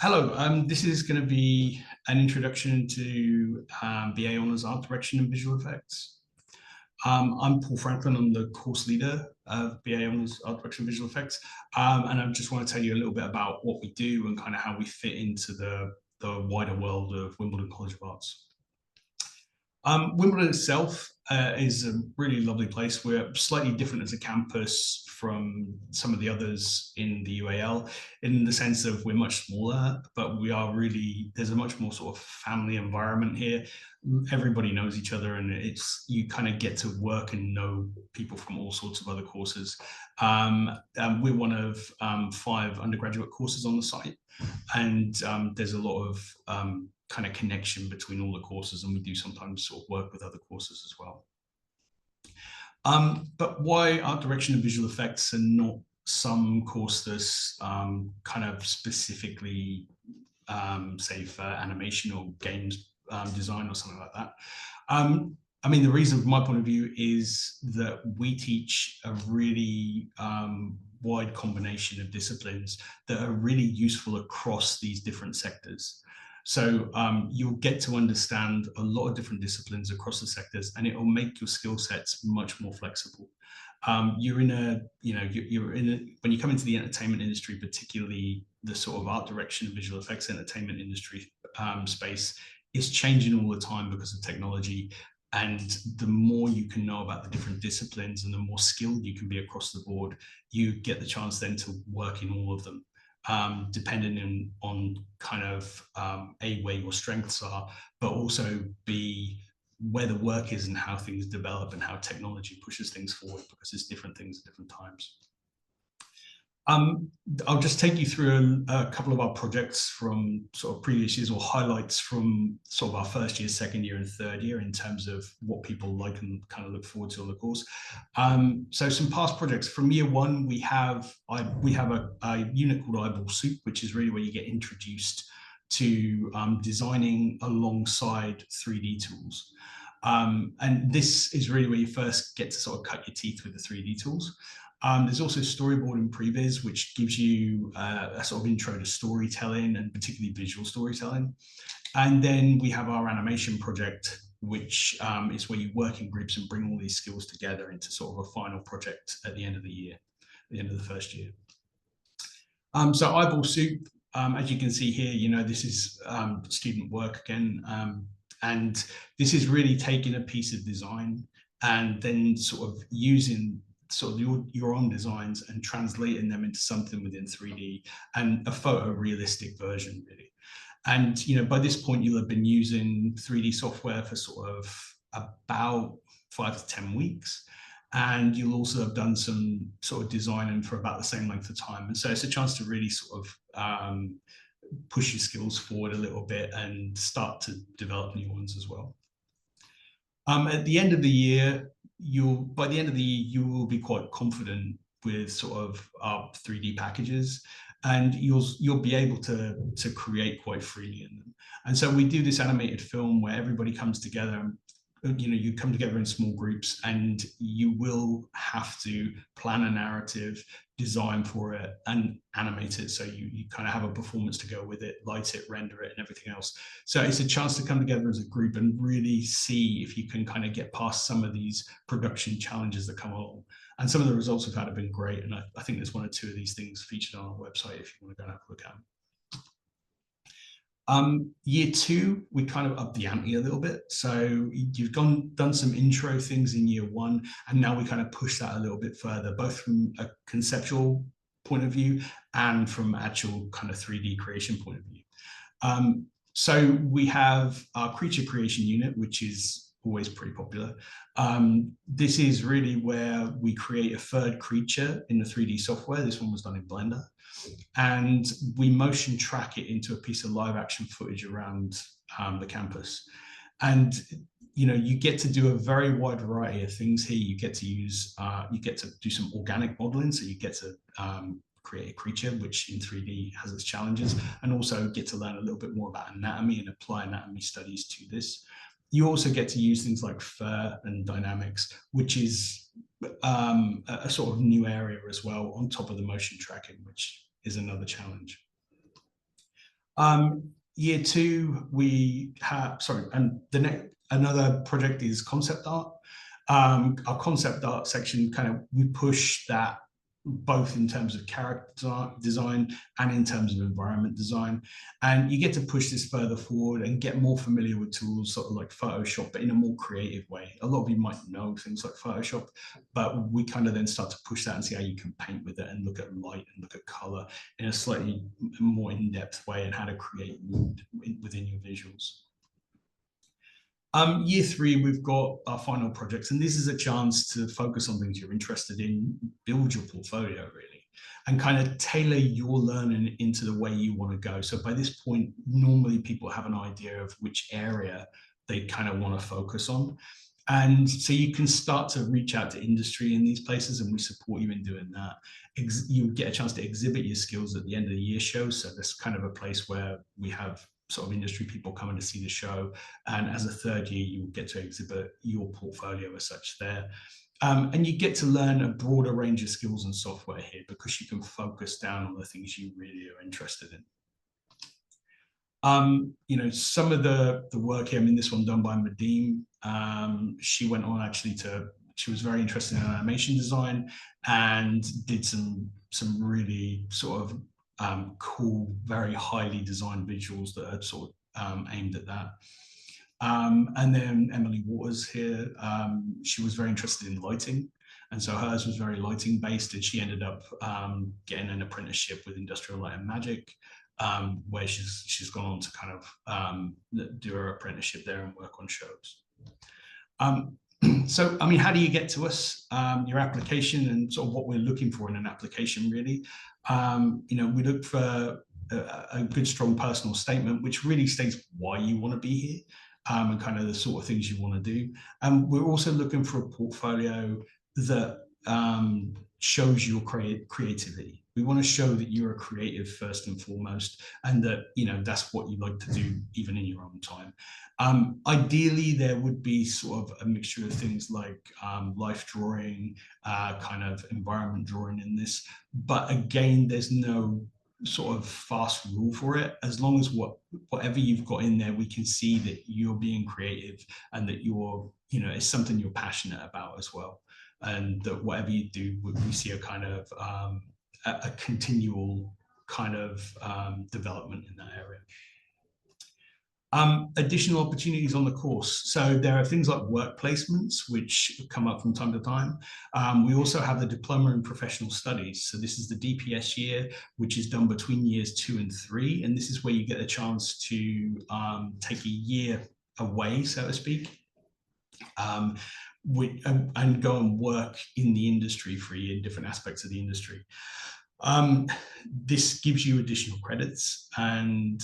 Hello, this is going to be an introduction to BA Honours Art Direction and Visual Effects. I'm Paul Franklin, I'm the course leader of BA Honours Art Direction and Visual Effects, and I just want to tell you a little bit about what we do and kind of how we fit into the wider world of Wimbledon College of Arts. Wimbledon itself is a really lovely place. We're slightly different as a campus from some of the others in the UAL in the sense of we're much smaller, but we are really, there's a much more sort of family environment here. Everybody knows each other, and you kind of get to work and know people from all sorts of other courses. We're one of 5 undergraduate courses on the site, and there's a lot of kind of connection between all the courses, and we do sometimes sort of work with other courses as well. But why art direction and visual effects and not some course that's kind of specifically, say, for animation or games design or something like that? I mean, the reason from my point of view is that we teach a really wide combination of disciplines that are really useful across these different sectors. So you'll get to understand a lot of different disciplines across the sectors, and it will make your skill sets much more flexible. You're in a, when you come into the entertainment industry, particularly the sort of art direction and visual effects entertainment industry space, is changing all the time because of technology. And the more you can know about the different disciplines and the more skilled you can be across the board, you get the chance then to work in all of them. Depending on kind of where your strengths are, but also B, where the work is and how things develop and how technology pushes things forward, because it's different things at different times. I'll just take you through a couple of our projects from sort of previous years, or highlights from sort of our first year, second year and third year in terms of what people like and kind of look forward to on the course. So some past projects from year one, we have a unit called Eyeball Soup, which is really where you get introduced to designing alongside 3D tools. And this is really where you first get to sort of cut your teeth with the 3D tools. There's also storyboard and previs, which gives you a sort of intro to storytelling, and particularly visual storytelling. And then we have our animation project, which is where you work in groups and bring all these skills together into sort of a final project at the end of the year, at the end of the first year. So Eyeball Soup, as you can see here, this is student work again. And this is really taking a piece of design and then sort of using sort of your own designs and translating them into something within 3D and a photorealistic version, really. And by this point, you'll have been using 3D software for sort of about 5 to 10 weeks. And you'll also have done some sort of designing for about the same length of time. And so it's a chance to really sort of push your skills forward a little bit and start to develop new ones as well. At the end of the year, by the end of the year, you will be quite confident with sort of our 3D packages, and you'll be able to create quite freely in them. And so we do this animated film where everybody comes together. You come together in small groups, and you will have to plan a narrative, design for it, and animate it. So you kind of have a performance to go with it, light it, render it, and everything else. So it's a chance to come together as a group and really see if you can kind of get past some of these production challenges that come along. And some of the results we've had have been great. And I think there's 1 or 2 of these things featured on our website if you want to go and have a look at them. Year 2, we kind of upped the ante a little bit. So you've done some intro things in year 1, and now we kind of push that a little bit further, both from a conceptual point of view and from actual kind of 3D creation point of view. So we have our creature creation unit, which is always pretty popular. This is really where we create a third creature in the 3D software. This one was done in Blender. And we motion track it into a piece of live action footage around the campus. And you get to do a very wide variety of things here. You get to do some organic modeling, so you get to create a creature, which in 3D has its challenges, and also get to learn a little bit more about anatomy and apply anatomy studies to this. You also get to use things like fur and dynamics, which is a sort of new area as well, on top of the motion tracking, which is another challenge. Year two, we have, sorry, and the next, another project is concept art. Our concept art section kind of, we push that both in terms of character design and in terms of environment design. And you get to push this further forward and get more familiar with tools sort of like Photoshop, but in a more creative way. A lot of you might know things like Photoshop, but we kind of then start to push that and see how you can paint with it and look at light and look at color in a slightly more in-depth way and how to create mood within your visuals. Year three, we've got our final projects, and this is a chance to focus on things you're interested in, build your portfolio really, and kind of tailor your learning into the way you want to go. So by this point, normally people have an idea of which area they kind of want to focus on. And so you can start to reach out to industry in these places, and we support you in doing that. You get a chance to exhibit your skills at the end of the year show. So there's kind of a place where we have sort of industry people coming to see the show. And as a third year, you will get to exhibit your portfolio as such there. And you get to learn a broader range of skills and software here because you can focus down on the things you really are interested in. You know, some of the work here, I mean, this one done by Madeem. She went on actually she was very interested in animation design and did some really sort of cool, very highly designed visuals that are sort of aimed at that. And then Emily Waters here, she was very interested in lighting. And so hers was very lighting based, and she ended up getting an apprenticeship with Industrial Light and Magic, where she's gone on to kind of do her apprenticeship there and work on shows. So, I mean, how do you get to us? Your application and sort of what we're looking for in an application, really. You know, we look for a good, strong personal statement, which really states why you want to be here and kind of the sort of things you want to do. And we're also looking for a portfolio that shows your creativity. We want to show that you're a creative first and foremost, and that, you know, that's what you like to do even in your own time. Ideally, there would be sort of a mixture of things like life drawing, kind of environment drawing in this. But again, there's no sort of fast rule for it. As long as whatever you've got in there, we can see that you're being creative and that you're, you know, it's something you're passionate about as well. And that whatever you do, we see a kind of a continual kind of development in that area. Additional opportunities on the course. So there are things like work placements, which come up from time to time. We also have the Diploma in Professional Studies. So this is the DPS year, which is done between years 2 and 3. And this is where you get a chance to take a year away, so to speak, and go and work in the industry for a year, in different aspects of the industry. This gives you additional credits, and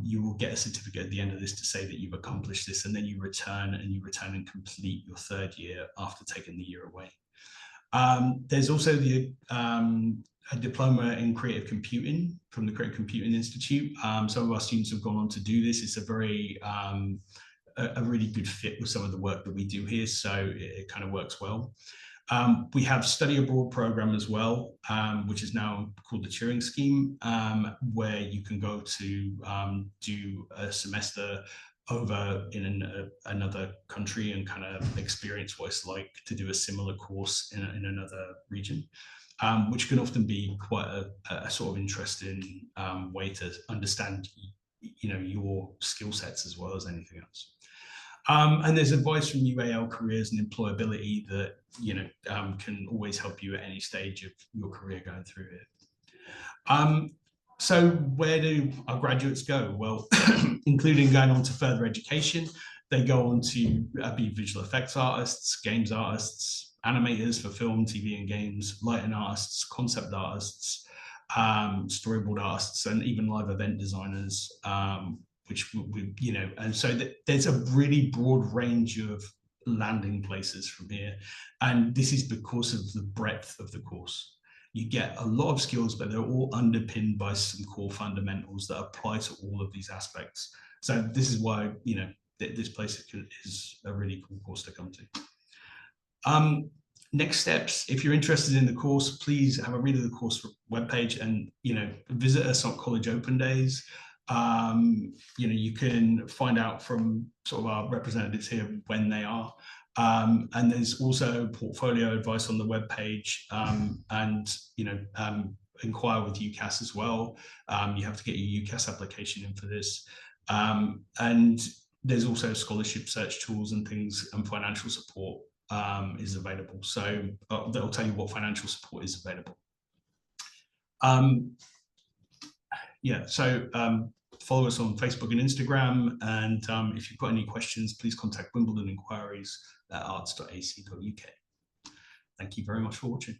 you will get a certificate at the end of this to say that you've accomplished this, and then you return and complete your third year after taking the year away. There's also a diploma in creative computing from the Creative Computing Institute. Some of our students have gone on to do this. It's a very a really good fit with some of the work that we do here, so it kind of works well. We have study abroad program as well, which is now called the Turing Scheme, where you can go to do a semester over in another country and kind of experience what it's like to do a similar course in another region, which can often be quite a sort of interesting way to understand, you know, your skill sets as well as anything else. And there's advice from UAL Careers and Employability that, you know, can always help you at any stage of your career going through it. So where do our graduates go? Well, including going on to further education, they go on to be visual effects artists, games artists, animators for film, TV and games, lighting artists, concept artists, storyboard artists, and even live event designers, which we, you know, and so there's a really broad range of landing places from here. And this is because of the breadth of the course. You get a lot of skills, but they're all underpinned by some core fundamentals that apply to all of these aspects. So this is why, you know, this place is a really cool course to come to. Next steps, if you're interested in the course, please have a read of the course webpage and, you know, visit us on College Open Days. You can find out from sort of our representatives here when they are. And there's also portfolio advice on the webpage, and inquire with UCAS as well. You have to get your UCAS application in for this. And there's also scholarship search tools and things, and financial support is available. So they'll tell you what financial support is available. Follow us on Facebook and Instagram. And if you've got any questions, please contact Wimbledon Inquiries at arts.ac.uk. Thank you very much for watching.